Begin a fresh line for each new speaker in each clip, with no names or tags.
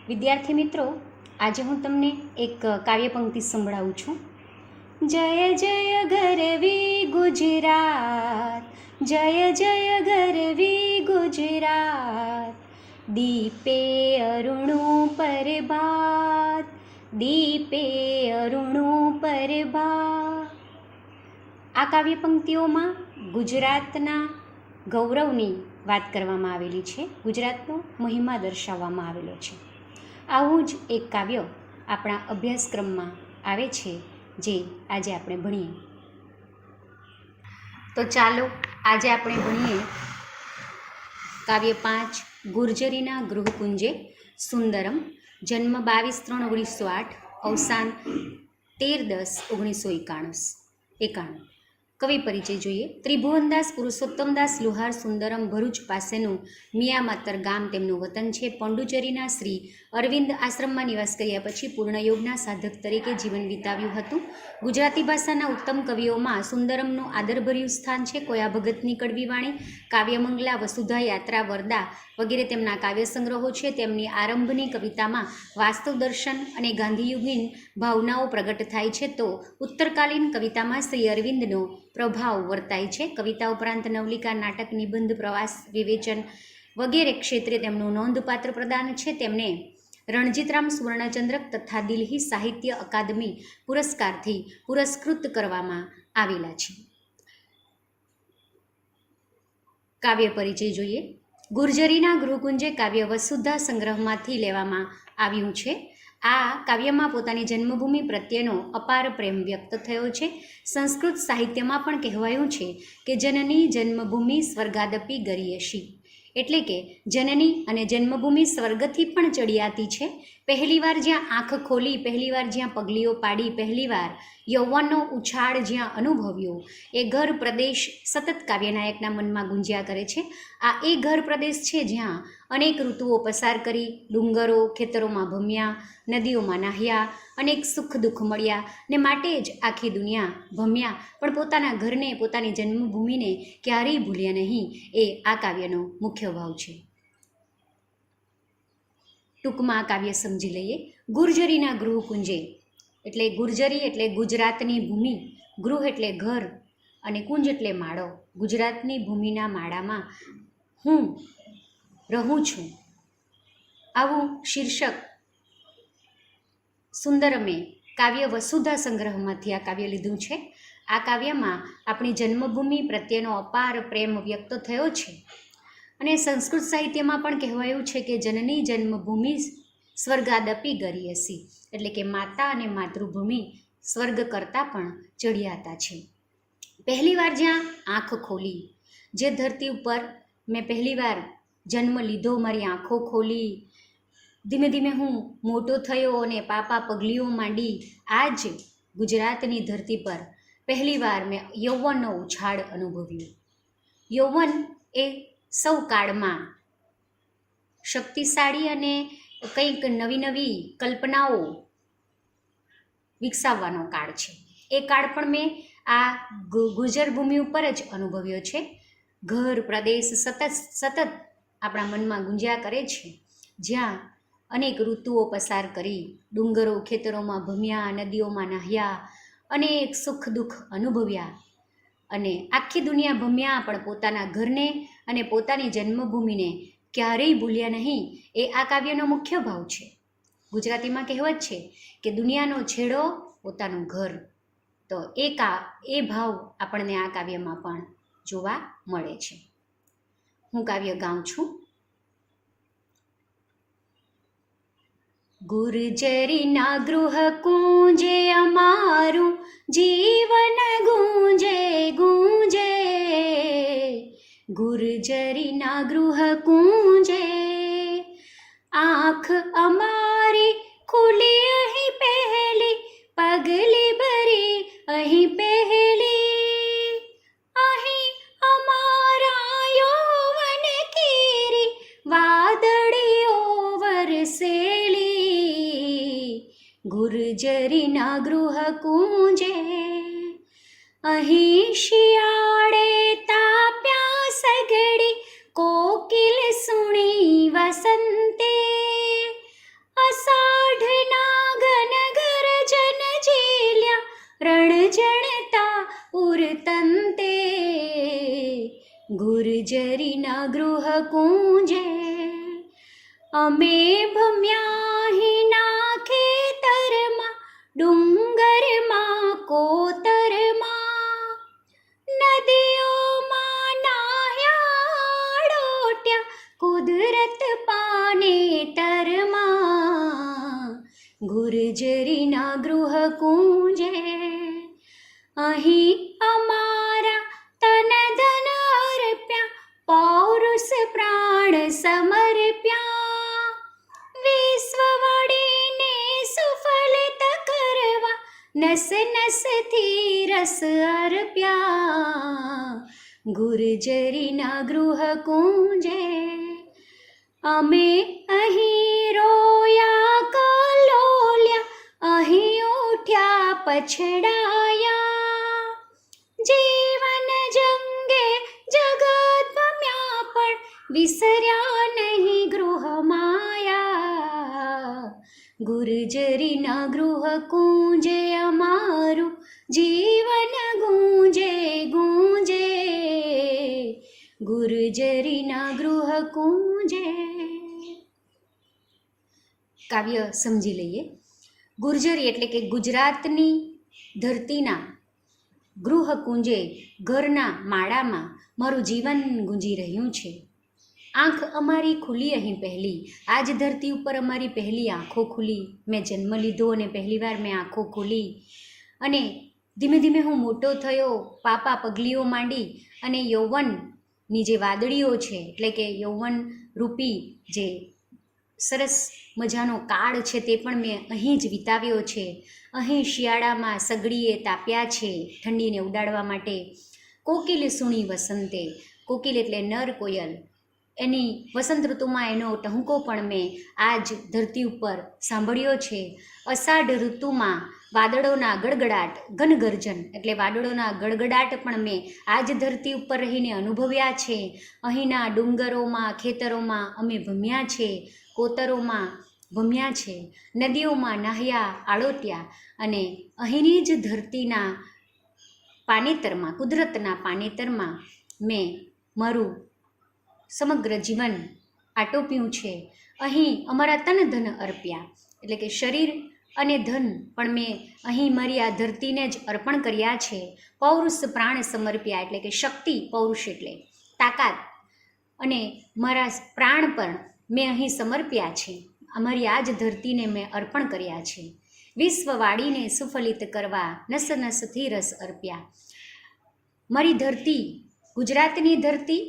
વિદ્યાર્થી મિત્રો, આજે હું તમને એક કાવ્ય પંક્તિ સંભળાવું છું. જય જય ગરવી ગુજરાત, જય જય ગરવી ગુજરાત, દીપે અરુણું પરભાત, દીપે અરુણું પરભાત. આ કાવ્ય પંક્તિઓમાં ગુજરાતના ગૌરવની વાત કરવામાં આવેલી છે. ગુજરાતનો મહિમા દર્શાવવામાં આવેલો છે. આવું જ એક કાવ્ય આપણા અભ્યાસક્રમમાં આવે છે, જે આજે આપણે ભણીએ. તો ચાલો આજે આપણે ભણીએ કાવ્ય 5 ગુર્જરીના ગૃહકુંજે સુંદરમ. જન્મ 22/3/1908, અવસાન 13/10/1991. કવિ પરિચય જોઈએ. ત્રિભુવનદાસ પુરુષોત્તમદાસ લુહાર સુંદરમ ભરૂચ પાસેનું મિયામાતર ગામ તેમનું વતન છે. પોંડુચેરીના શ્રી અરવિંદ આશ્રમમાં નિવાસ કર્યા પછી પૂર્ણયોગના સાધક તરીકે જીવન વિતાવ્યું હતું. ગુજરાતી ભાષાના ઉત્તમ કવિઓમાં સુંદરમનું આદરભર્યું સ્થાન છે. કોયા ભગતની કડવી વાણી, કાવ્યમંગલા, વસુધા યાત્રા, વરદા વગેરે તેમના કાવ્ય સંગ્રહો છે. તેમની આરંભની કવિતામાં વાસ્તવ દર્શન અને ગાંધીયુગીન ભાવનાઓ પ્રગટ થાય છે, તો ઉત્તરકાલીન કવિતામાં શ્રી અરવિંદનો પ્રભાવ વર્તાય છે. કવિતા ઉપરાંત નવલિકા, નાટક, નિબંધ, પ્રવાસ, વિવેચન વગેરે ક્ષેત્રે તેમનું નોંધપાત્ર પ્રદાન છે. તેમને રણજીતરામ સુવર્ણચંદ્રક તથા દિલ્હી સાહિત્ય અકાદમી પુરસ્કારથી પુરસ્કૃત કરવામાં આવેલા છે. કાવ્ય પરિચય જોઈએ. ગુર્જરીના ગૃહકુંજે કાવ્ય વસુધા સંગ્રહમાંથી લેવામાં આવ્યું છે. આ કાવ્યમાં પોતાની જન્મભૂમિ પ્રત્યેનો અપાર પ્રેમ વ્યક્ત થયો છે. સંસ્કૃત સાહિત્યમાં પણ કહેવાયું છે કે જનની જન્મભૂમિ સ્વર્ગાદપી ગરીયસી, એટલે કે જનની અને જન્મભૂમિ સ્વર્ગથી પણ ચડિયાતી છે. પહેલીવાર જ્યાં આંખ ખોલી, પહેલીવાર જ્યાં પગલીઓ પાડી, પહેલીવાર યૌવનનો ઉછાળ જ્યાં અનુભવ્યો, એ ઘર પ્રદેશ સતત કાવ્યનાયકના મનમાં ગુંજ્યા કરે છે. આ એ ઘર પ્રદેશ છે જ્યાં અનેક ઋતુઓ પસાર કરી, ડુંગરો ખેતરોમાં ભમ્યા, નદીઓમાં નાહ્યા, અનેક સુખ દુઃખ મળ્યા, ને માટે જ આખી દુનિયા ભમ્યા, પણ પોતાના ઘરને, પોતાની જન્મભૂમિને ક્યારેય ભૂલ્યા નહીં. એ આ કાવ્યનો મુખ્ય ભાવ છે. ટૂંકમાં આ કાવ્ય સમજી લઈએ. ગુર્જરીના ગૃહકુંજે એટલે ગુર્જરી એટલે ગુજરાતની ભૂમિ, ગૃહ એટલે ઘર અને કુંજ એટલે માળો. ગુજરાતની ભૂમિના માળામાં હું રહું છું, આવું શીર્ષક સુંદરમે કાવ્ય વસુધા સંગ્રહમાંથી આ કાવ્ય લીધું છે. આ કાવ્યમાં આપણી જન્મભૂમિ પ્રત્યેનો અપાર પ્રેમ વ્યક્ત થયો છે. અને સંસ્કૃત સાહિત્યમાં પણ કહેવાયું છે કે જનની જન્મભૂમિ સ્વર્ગાદપી ગરીયસી, એટલે કે માતા અને માતૃભૂમિ સ્વર્ગ કરતાં પણ ચડિયાતા છે. પહેલીવાર જ્યાં આંખ ખોલી, જે ધરતી ઉપર મેં પહેલીવાર જન્મ લીધો, મારી આંખો ખોલી, ધીમે ધીમે હું મોટો થયો અને પાપા પગલીઓ માંડી, આ જ ગુજરાતની ધરતી પર પહેલીવાર મેં યૌવનનો ઉછાળ અનુભવ્યો. યૌવન એ સૌ કાળમાં શક્તિશાળી અને કંઈક નવી નવી કલ્પનાઓ વિકસાવવાનો કાળ છે. એ કાળ પણ મેં આ ગુર્જર ભૂમિ ઉપર જ અનુભવ્યો છે. ઘર પ્રદેશ સતત આપણા મનમાં ગુંજ્યા કરે છે, જ્યાં અનેક ઋતુઓ પસાર કરી, ડુંગરો ખેતરોમાં ભમ્યા, નદીઓમાં નાહ્યા, અનેક સુખ દુઃખ અનુભવ્યા, અને આખી દુનિયા ભમ્યા, પણ પોતાના ઘરને અને પોતાની જન્મભૂમિને ક્યારેય ભૂલ્યા નહીં. એ આ કાવ્યનો મુખ્ય ભાવ છે. ગુજરાતીમાં કહેવત છે કે દુનિયાનો છેડો પોતાનું ઘર. તો એ ભાવ આપણને આ કાવ્યમાં પણ જોવા મળે છે. હું કાવ્ય ગાઉં છું. ગુર્જરીના ગૃહ કુંજે અમારું જીવન ગુંજે ગુંજે, ગુર્જરીના ગૃહ કુંજે આંખ અમારી ખુલી અહીં પહેલી, પગલી ભરી અહીં પહેલી, અહીં અમારા યૌવન કેરી વાદળીઓ વરસેલી. ગુર્જરીના ગૃહ કુંજે અહીં શિયાળે તાપ્યા સઘળી, કોકિલ સુણી વસંતે ગુર્જરીના ગૃહ કુંજે, અમે ભમ્યા હિના ખેતરમાં, ડુંગરમાં કોતરમાં, નદીઓમાં નાહ્યા ડોટ્યા, કુદરત પાને તરમાં. ગુર્જરીના ગૃહ કુંજે, અહીં અમારા તન ધન અર્પ્યા, પૌરુષ પ્રાણ સમર્પ્યા, વિશ્વ વડીને સુફલિત કરવા, નસ નસથી રસ અર્પ્યા. ગુર્જરીના ગૃહ કુંજે, અમે અહીં રોયા કલોલ્યા, અહીં ઉઠ્યા પછડાયા, જીવન જંગે જગત ભમ્યા, પણ વિસર્યા નહીં ગૃહ માયા. ગુર્જરીના ગૃહ કુંજે, અમારું જીવન ગુંજે ગુંજે. ગુર્જરીના ગૃહ કુંજે. કાવ્ય સમજી લઈએ. ગુર્જરી એટલે કે ગુજરાતની ધરતીના ગૃહ કુંજે, ઘરના માળામાં મારું જીવન ગુંજી રહ્યું છે. આંખ અમારી ખુલી અહીં પહેલી, આજ ધરતી ઉપર અમારી પહેલી આંખો ખુલી. મેં જન્મ લીધો અને પહેલીવાર મેં આંખો ખોલી, અને ધીમે ધીમે હું મોટો થયો, પાપા પગલીઓ માંડી, અને યૌવનની જે વાદળીઓ છે, એટલે કે યૌવન રૂપી જે સરસ મજાનો કાળ છે, તે પણ મેં અહીં જ વિતાવ્યો છે. અહીં શિયાળામાં સગડીએ તાપ્યા છે ઠંડીને ઉડાડવા માટે. કોકિલ સુણી વસંતે, કોકિલ એટલે નર કોયલ, એની વસંત ઋતુમાં એનો ટહુકો પણ મેં આ જ ધરતી ઉપર સાંભળ્યો છે. અષાઢ ઋતુમાં વાદળોના ગડગડાટ, ઘનગર્જન એટલે વાદળોના ગડગડાટ પણ મેં આ જ ધરતી ઉપર રહીને અનુભવ્યા છે. અહીંના ડુંગરોમાં, ખેતરોમાં અમે ભમ્યા છે, કોતરોમાં ભમ્યા છે, નદીઓમાં નાહ્યા આળોટ્યા, અને અહીંની જ ધરતીના પાનેતરમાં, કુદરતના પાનેતરમાં મેં મારું સમગ્ર જીવન આટોપ્યું છે. અહીં અમારા તન ધન અર્પ્યા, એટલે કે શરીર અને ધન પણ મેં અહીં મારી આ ધરતીને જ અર્પણ કર્યા છે. પૌરુષ પ્રાણ સમર્પ્યા, એટલે કે શક્તિ, પૌરુષ એટલે તાકાત, અને મારા પ્રાણ પણ મેં અહીં સમર્પ્યા છે. અમારી આ જ ધરતીને મેં અર્પણ કર્યા છે. વિશ્વ વાડીને સુફલિત કરવા, નસ નસથી રસ અર્પ્યા. મારી ધરતી ગુજરાતની ધરતી,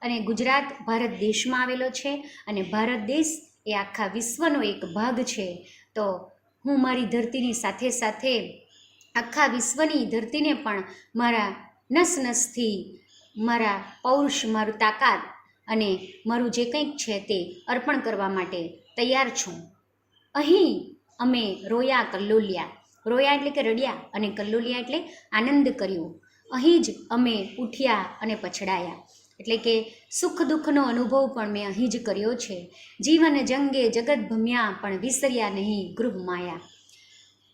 અને ગુજરાત ભારત દેશમાં આવેલો છે, અને ભારત દેશ એ આખા વિશ્વનો એક ભાગ છે. તો હું મારી ધરતીની સાથે સાથે આખા વિશ્વની ધરતીને પણ મારા નસ નસથી, મારા પૌરુષ, મારું તાકાત અને મારું જે કંઈક છે તે અર્પણ કરવા માટે તૈયાર છું. અહીં અમે રોયા કલ્લોલિયા, રોયા એટલે કે રડ્યા, અને કલ્લોલિયા એટલે આનંદ કર્યો. અહીં જ અમે ઉઠ્યા અને પછડાયા, એટલે કે સુખ દુઃખનો અનુભવ પણ મેં અહીં જ કર્યો છે. જીવન જંગે જગત ભમ્યા, પણ વિસર્યા નહીં ગૃહ માયા.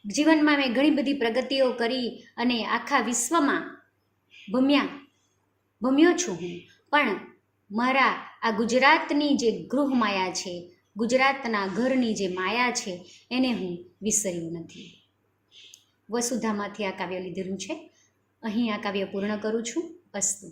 જીવનમાં મેં ઘણી બધી પ્રગતિઓ કરી અને આખા વિશ્વમાં ભમ્યો છું હું, પણ મારા આ ગુજરાતની જે ગૃહ માયા છે, ગુજરાતના ઘરની જે માયા છે, એને હું વિસર્યું નથી. વસુધામાંથી આ કાવ્ય લીધેલું છે. અહીં આ કાવ્ય પૂર્ણ કરું છું. અસ્તુ.